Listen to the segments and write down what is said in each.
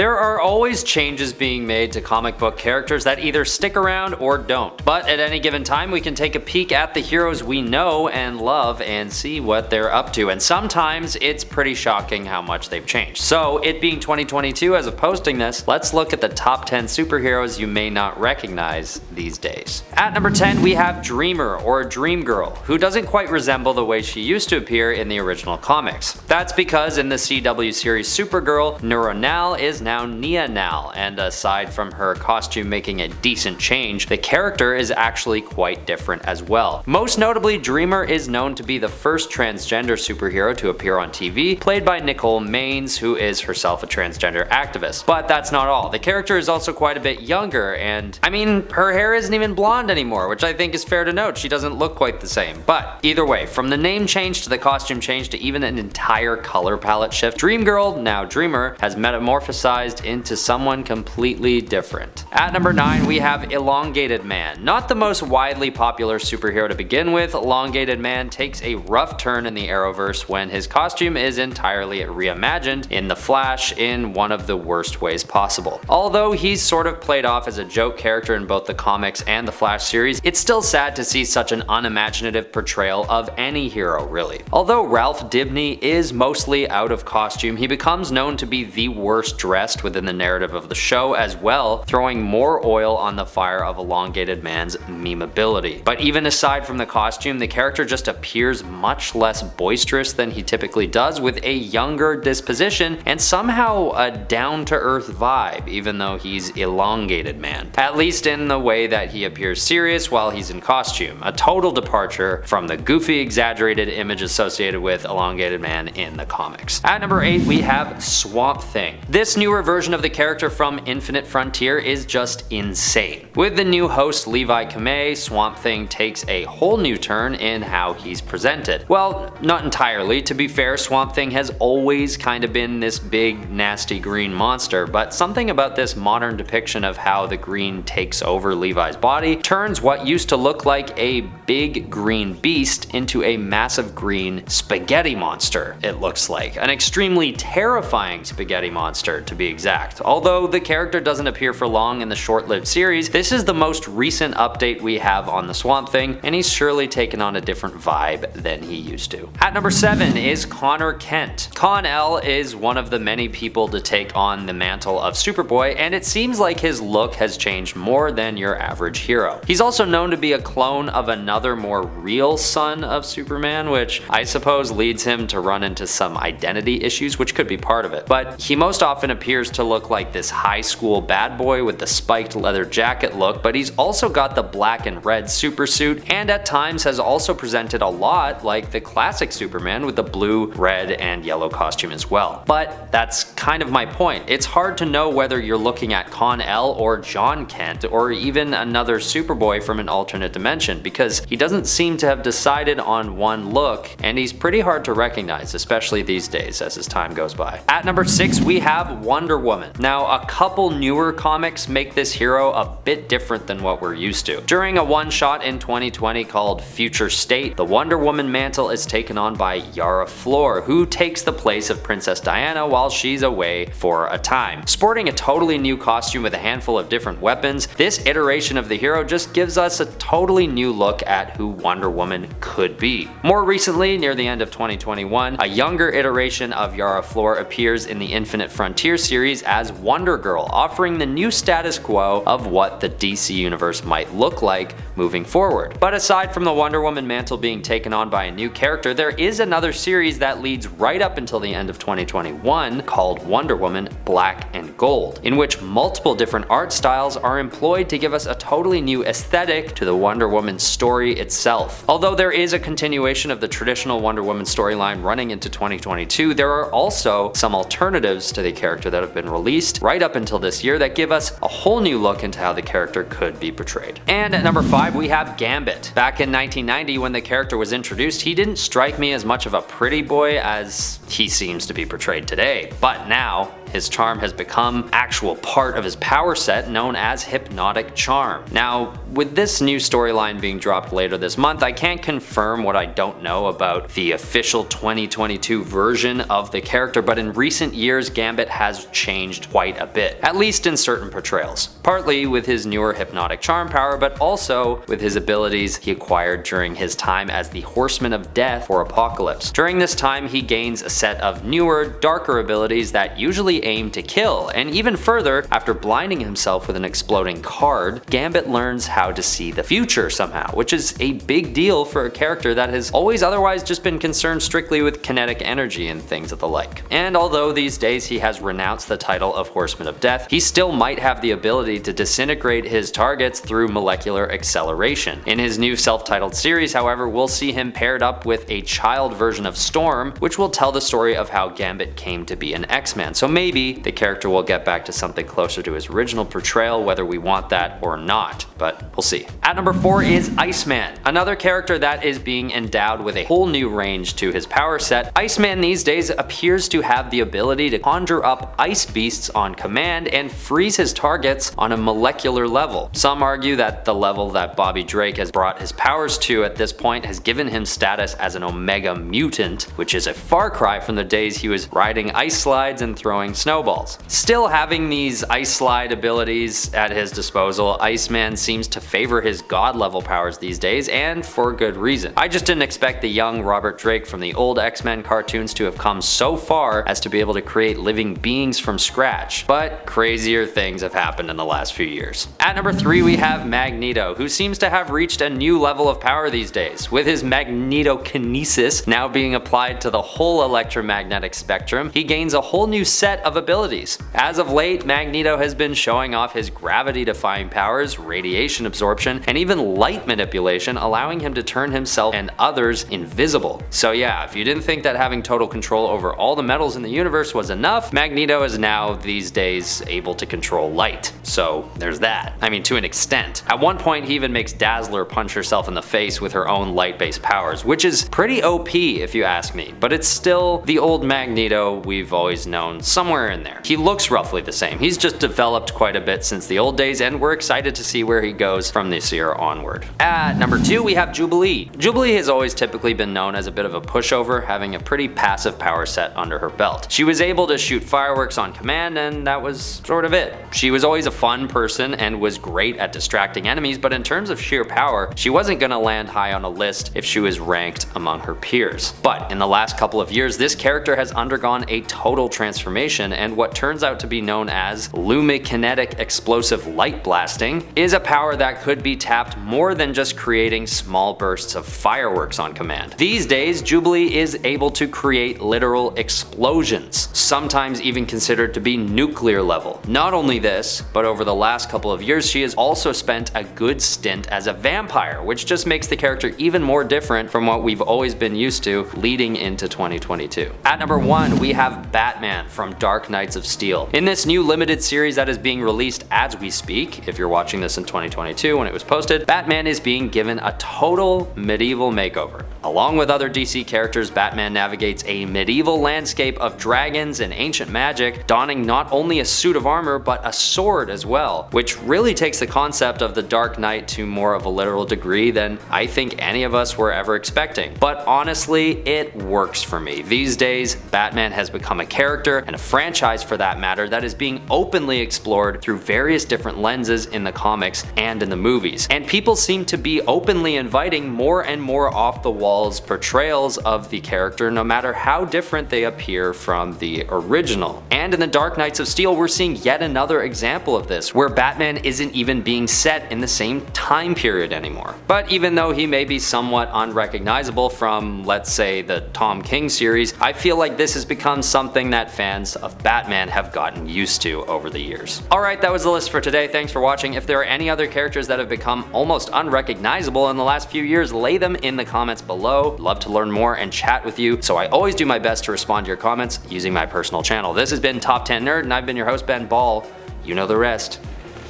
There are always changes being made to comic book characters that either stick around or don't, but at any given time we can take a peek at the heroes we know and love and see what they're up to, and sometimes it's pretty shocking how much they've changed. So it being 2022 as of posting this, let's look at the top 10 superheroes you may not recognize these days. At number 10 we have Dreamer, or Dream Girl, who doesn't quite resemble the way she used to appear in the original comics. That's because in the CW series Supergirl, Neuronal is now Neonal, and aside from her costume making a decent change, the character is actually quite different as well. Most notably, Dreamer is known to be the first transgender superhero to appear on TV, played by Nicole Maines, who is herself a transgender activist. But that's not all. The character is also quite a bit younger, and I mean, her hair isn't even blonde anymore, which I think is fair to note. She doesn't look quite the same. But either way, from the name change to the costume change to even an entire color palette shift, Dream Girl, now Dreamer, has metamorphosized into someone completely different. At number 9 we have Elongated Man. Not the most widely popular superhero to begin with, Elongated Man takes a rough turn in the Arrowverse when his costume is entirely reimagined in The Flash in one of the worst ways possible. Although he's sort of played off as a joke character in both the comics and the Flash series, it's still sad to see such an unimaginative portrayal of any hero really. Although Ralph Dibny is mostly out of costume, he becomes known to be the worst dressed within the narrative of the show as well, throwing more oil on the fire of Elongated Man's memeability. But even aside from the costume, the character just appears much less boisterous than he typically does, with a younger disposition and somehow a down-to-earth vibe, even though he's Elongated Man. At least in the way that he appears serious while he's in costume, a total departure from the goofy, exaggerated image associated with Elongated Man in the comics. At number 8 we have Swamp Thing. This newer version of the character from Infinite Frontier is just insane. With the new host Levi Kamei, Swamp Thing takes a whole new turn in how he's presented. Well, not entirely. To be fair, Swamp Thing has always kind of been this big, nasty green monster, but something about this modern depiction of how the green takes over Levi's body turns what used to look like a big green beast into a massive green spaghetti monster, it looks like. An extremely terrifying spaghetti monster, to be exact. Although the character doesn't appear for long in the short-lived series, this is the most recent update we have on the Swamp Thing, and he's surely taken on a different vibe than he used to. At number 7 is Connor Kent. Con-El is one of the many people to take on the mantle of Superboy, and it seems like his look has changed more than your average hero. He's also known to be a clone of another more real son of Superman, which I suppose leads him to run into some identity issues, which could be part of it. But he most often appears to look like this high school bad boy with the spiked leather jacket look, but he's also got the black and red supersuit, and at times has also presented a lot like the classic Superman with the blue, red, and yellow costume as well. But that's kind of my point. It's hard to know whether you're looking at Con-El or John Kent, or even another Superboy from an alternate dimension, because he doesn't seem to have decided on one look, and he's pretty hard to recognize, especially these days as his time goes by. At number 6 we have Wonder Woman. Now, a couple newer comics make this hero a bit different than what we're used to. During a one-shot in 2020 called Future State, the Wonder Woman mantle is taken on by Yara Flor, who takes the place of Princess Diana while she's away for a time. Sporting a totally new costume with a handful of different weapons, this iteration of the hero just gives us a totally new look at who Wonder Woman could be. More recently, near the end of 2021, a younger iteration of Yara Flor appears in the Infinite Frontier series as Wonder Girl, offering the new status quo of what the DC universe might look like moving forward. But aside from the Wonder Woman mantle being taken on by a new character, there is another series that leads right up until the end of 2021 called Wonder Woman Black and Gold, in which multiple different art styles are employed to give us a totally new aesthetic to the Wonder Woman story itself. Although there is a continuation of the traditional Wonder Woman storyline running into 2022, there are also some alternatives to the character that have been released right up until this year that give us a whole new look into how the character could be portrayed. And at number 5 we have Gambit. Back in 1990 when the character was introduced, he didn't strike me as much of a pretty boy as he seems to be portrayed today. But now, His charm has become actual part of his power set known as Hypnotic Charm. Now, with this new storyline being dropped later this month, I can't confirm what I don't know about the official 2022 version of the character, but in recent years Gambit has changed quite a bit, at least in certain portrayals. Partly with his newer Hypnotic Charm power, but also with his abilities he acquired during his time as the Horseman of Death for Apocalypse. During this time he gains a set of newer, darker abilities that usually aim to kill, and even further, after blinding himself with an exploding card, Gambit learns how to see the future somehow, which is a big deal for a character that has always otherwise just been concerned strictly with kinetic energy and things of the like. And although these days he has renounced the title of Horseman of Death, he still might have the ability to disintegrate his targets through molecular acceleration. In his new self-titled series, however, we'll see him paired up with a child version of Storm, which will tell the story of how Gambit came to be an X-Man. So maybe the character will get back to something closer to his original portrayal, whether we want that or not, but we'll see. At number 4 is Iceman, another character that is being endowed with a whole new range to his power set. Iceman these days appears to have the ability to conjure up ice beasts on command and freeze his targets on a molecular level. Some argue that the level that Bobby Drake has brought his powers to at this point has given him status as an Omega Mutant, which is a far cry from the days he was riding ice slides and throwing snowballs. Still having these ice slide abilities at his disposal, Iceman seems to favor his god level powers these days, and for good reason. I just didn't expect the young Robert Drake from the old X-Men cartoons to have come so far as to be able to create living beings from scratch, but crazier things have happened in the last few years. At number 3 we have Magneto, who seems to have reached a new level of power these days. With his magnetokinesis now being applied to the whole electromagnetic spectrum, he gains a whole new set of abilities. As of late, Magneto has been showing off his gravity-defying powers, radiation absorption, and even light manipulation, allowing him to turn himself and others invisible. So yeah, if you didn't think that having total control over all the metals in the universe was enough, Magneto is now these days able to control light. So there's that. I mean, to an extent. At one point he even makes Dazzler punch herself in the face with her own light-based powers, which is pretty OP if you ask me, but it's still the old Magneto we've always known somewhere in there. He looks roughly the same. He's just developed quite a bit since the old days, and we're excited to see where he goes from this year onward. At number 2 we have Jubilee. Jubilee has always typically been known as a bit of a pushover, having a pretty passive power set under her belt. She was able to shoot fireworks on command, and that was sort of it. She was always a fun person and was great at distracting enemies, but in terms of sheer power, she wasn't gonna land high on a list if she was ranked among her peers. But in the last couple of years, this character has undergone a total transformation, and what turns out to be known as lumikinetic explosive light blasting is a power that could be tapped more than just creating small bursts of fireworks on command. These days, Jubilee is able to create literal explosions, sometimes even considered to be nuclear level. Not only this, but over the last couple of years she has also spent a good stint as a vampire, which just makes the character even more different from what we've always been used to leading into 2022. At number 1 we have Batman from Dark Knights of Steel. In this new limited series that is being released as we speak, if you're watching this in 2022 when it was posted, Batman is being given a total medieval makeover. Along with other DC characters, Batman navigates a medieval landscape of dragons and ancient magic, donning not only a suit of armor but a sword as well, which really takes the concept of the Dark Knight to more of a literal degree than I think any of us were ever expecting. But honestly, it works for me. These days, Batman has become a character, and a franchise for that matter, that is being openly explored through various different lenses in the comics and in the movies. And people seem to be openly inviting more and more off-the-walls portrayals of the character, no matter how different they appear from the original. And in the Dark Knights of Steel, we're seeing yet another example of this, where Batman isn't even being set in the same time period anymore. But even though he may be somewhat unrecognizable from, let's say, the Tom King series, I feel like this has become something that fans of Batman have gotten used to over the years. Alright, that was the list for today. Thanks for watching. If there are any other characters that have become almost unrecognizable in the last few years, lay them in the comments below. Love to learn more and chat with you, so I always do my best to respond to your comments using my personal channel. This has been Top 10 Nerd, and I've been your host, Ben Ball. You know the rest.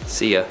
See ya.